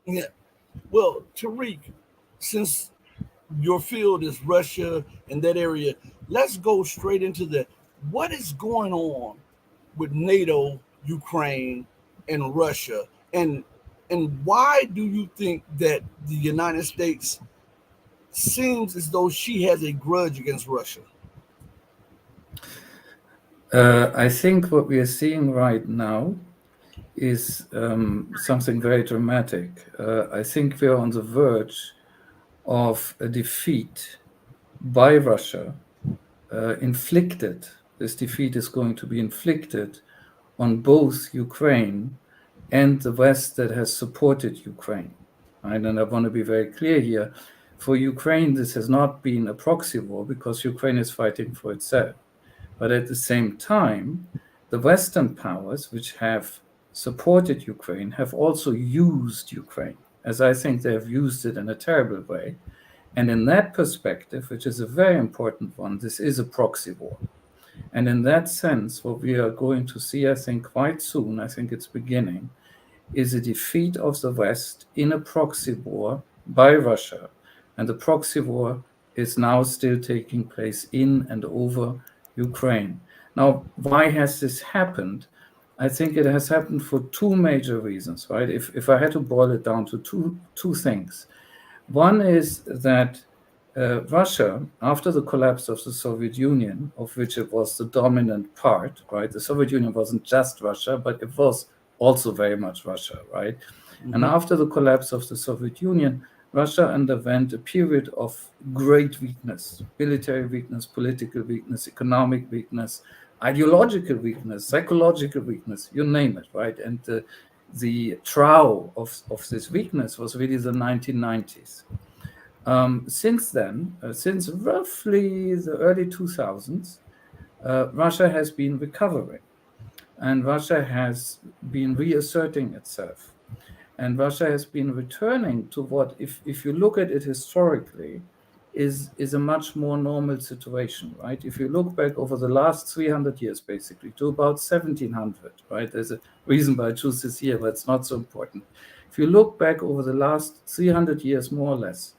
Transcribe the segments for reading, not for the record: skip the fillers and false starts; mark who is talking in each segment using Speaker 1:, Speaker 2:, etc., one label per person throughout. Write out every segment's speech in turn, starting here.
Speaker 1: Yeah. Well, Tariq, since your field is Russia and that area, let's go straight into the what is going on with NATO, Ukraine, and Russia, and why do you think that the United States seems as though she has a grudge against Russia?
Speaker 2: I think what we are seeing right now is something very dramatic. I think we are on the verge of a defeat by Russia, inflicted. This defeat is going to be inflicted on both Ukraine and the West that has supported Ukraine. Right? And I want to be very clear here. For Ukraine, this has not been a proxy war because Ukraine is fighting for itself. But at the same time, the Western powers, which have supported Ukraine, have also used Ukraine, as I think they have used it in a terrible way. And in that perspective, which is a very important one, this is a proxy war. And in that sense, what we are going to see, I think, quite soon, I think it's beginning, is a defeat of the West in a proxy war by Russia. And the proxy war is now still taking place in and over Ukraine. Now, why has this happened? I think it has happened for two major reasons, right? If I had to boil it down to two things. One is that Russia, after the collapse of the Soviet Union, of which it was the dominant part, right? The Soviet Union wasn't just Russia, but it was also very much Russia, right? And
Speaker 1: Mm-hmm.
Speaker 2: after the collapse of the Soviet Union, Russia underwent a period of great weakness, military weakness, political weakness, economic weakness, ideological weakness, psychological weakness, you name it, right? And the trough of this weakness was really the 1990s. Since then, since roughly the early 2000s, Russia has been recovering and Russia has been reasserting itself. And Russia has been returning to what, if you look at it historically, is a much more normal situation, right? If you look back over the last 300 years, basically, to about 1700, right? There's a reason why I choose this year, but it's not so important. If you look back over the last 300 years, more or less,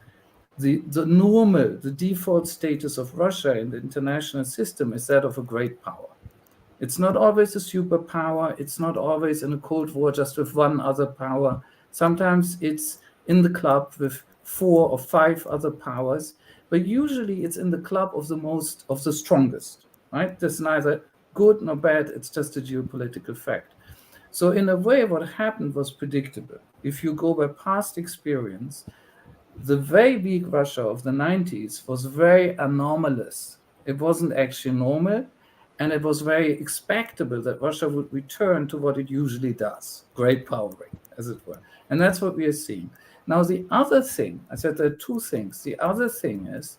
Speaker 2: the normal, the default status of Russia in the international system is that of a great power. It's not always a superpower. It's not always in a Cold War just with one other power. Sometimes it's in the club with 4 or 5 other powers, but usually it's in the club of the strongest, right? There's neither good nor bad. It's just a geopolitical fact. So in a way, what happened was predictable. If you go by past experience, the very weak Russia of the 90s was very anomalous. It wasn't actually normal, and it was very expectable that Russia would return to what it usually does, great powering, as it were. And that's what we are seeing. Now, the other thing, I said there are two things. The other thing is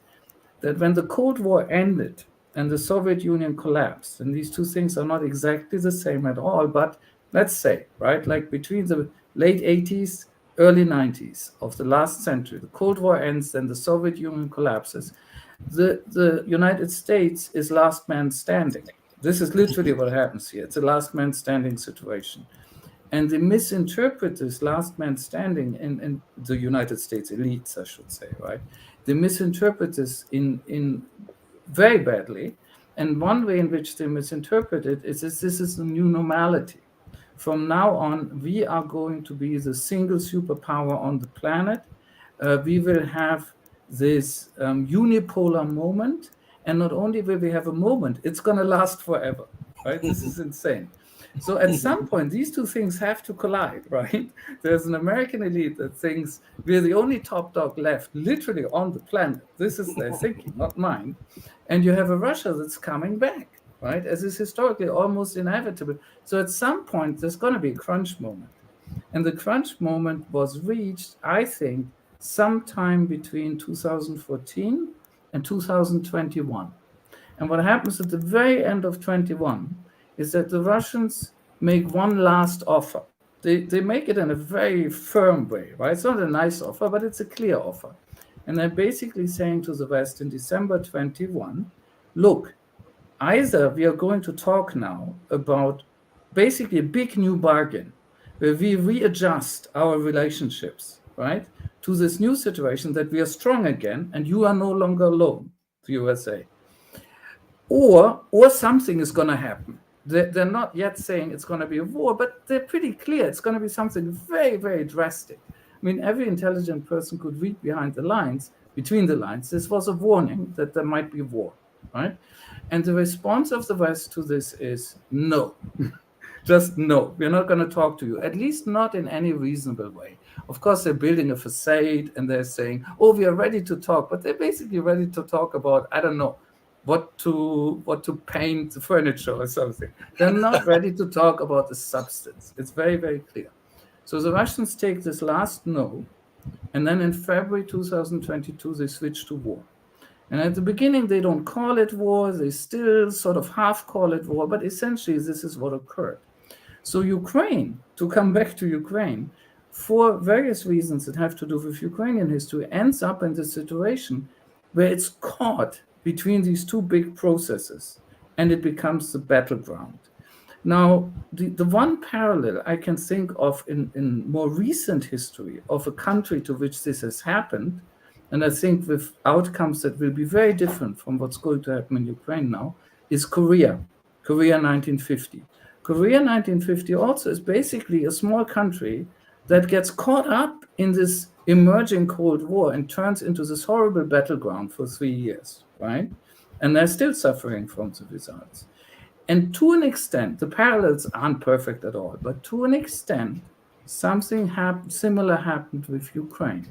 Speaker 2: that when the Cold War ended and the Soviet Union collapsed, and these two things are not exactly the same at all, but let's say, right, like between the late 80s, early 90s of the last century, the Cold War ends, then the Soviet Union collapses. The United States is last man standing. This is literally what happens here. It's a last man standing situation. And they misinterpret this last man standing in the United States elites, I should say, right? They misinterpret this in very badly. And one way in which they misinterpret it is this is the new normality. From now on, we are going to be the single superpower on the planet. We will have this unipolar moment. And not only will we have a moment, it's going to last forever, right? This is insane. So at some point, these two things have to collide, right? There's an American elite that thinks we're the only top dog left, literally on the planet. This is their thinking, not mine. And you have a Russia that's coming back, right? As is historically almost inevitable. So at some point, there's going to be a crunch moment. And the crunch moment was reached, I think, sometime between 2014 and 2021. And what happens at the very end of 21 is that the Russians make one last offer. They make it in a very firm way, right? It's not a nice offer, but it's a clear offer. And they're basically saying to the West in December 21, look, either we are going to talk now about basically a big new bargain where we readjust our relationships, right, to this new situation that we are strong again and you are no longer alone, the USA. Or something is going to happen. They're not yet saying it's going to be a war, but they're pretty clear it's going to be something very, very drastic. I mean, every intelligent person could read behind the lines, between the lines. This was a warning that there might be war, right? And the response of the West to this is no. Just no, we're not going to talk to you, at least not in any reasonable way. Of course, they're building a facade and they're saying, oh, we are ready to talk, but they're basically ready to talk about, I don't know, what to paint the furniture or something. They're not ready to talk about the substance. It's very, very clear. So the Russians take this last no, and then in February 2022, they switch to war. And at the beginning, they don't call it war. They still sort of half call it war, but essentially this is what occurred. So Ukraine, to come back to Ukraine, for various reasons that have to do with Ukrainian history, ends up in the situation where it's caught between these two big processes, and it becomes the battleground. Now, the one parallel I can think of in more recent history of a country to which this has happened, and I think with outcomes that will be very different from what's going to happen in Ukraine now, is Korea, Korea 1950. Korea 1950 also is basically a small country that gets caught up in this emerging Cold War and turns into this horrible battleground for 3 years, right? And they're still suffering from the results. And to an extent, the parallels aren't perfect at all, but to an extent, something similar happened with Ukraine.